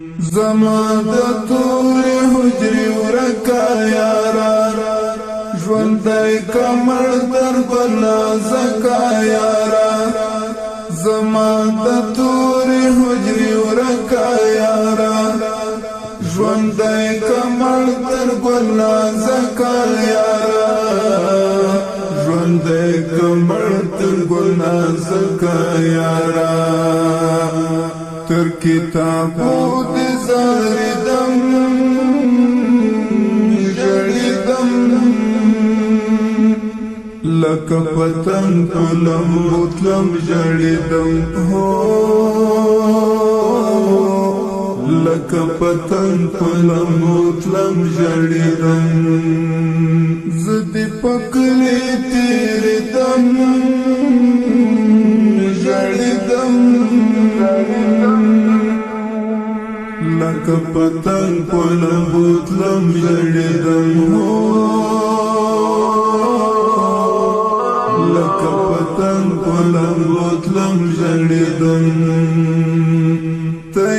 زما د تورې حجرې ورکا یارا ژوندی کمر در بلا زکا یارا زما د تورې حجرې ورکا یارا ژوندی کمر در بلا زکا یارا ژوندی کمر در بلا زکا یارا تر کتابو دی زاردم جړیدم لکه پتنګ پلم بوتلم جړیدم هو لکه پتنګ پلم بوتلم جړیدم زدی پکلی تیردم جړیدم لکه پتنګ پلم بوتلم جړیدم لکه پتنګ پلم بوتلم جړیدم ته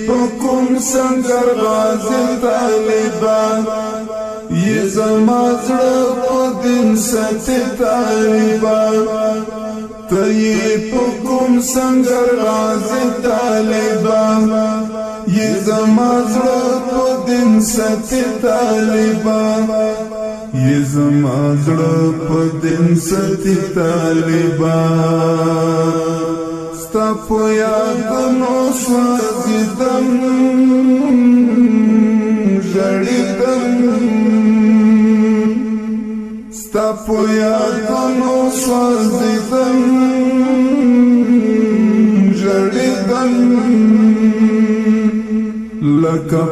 په کوم سنگر غازی طالبان یې زما زړه په دین ساتي طالبان ته په کوم سنگر غازی طالبان یې زما زړه په دین ساتي طالبان یې زما زړه په دین ساتي طالبان ستا په یادونو سوځېدم ژړېدم ستا په یادونو سوځېدم ژړېدم لکه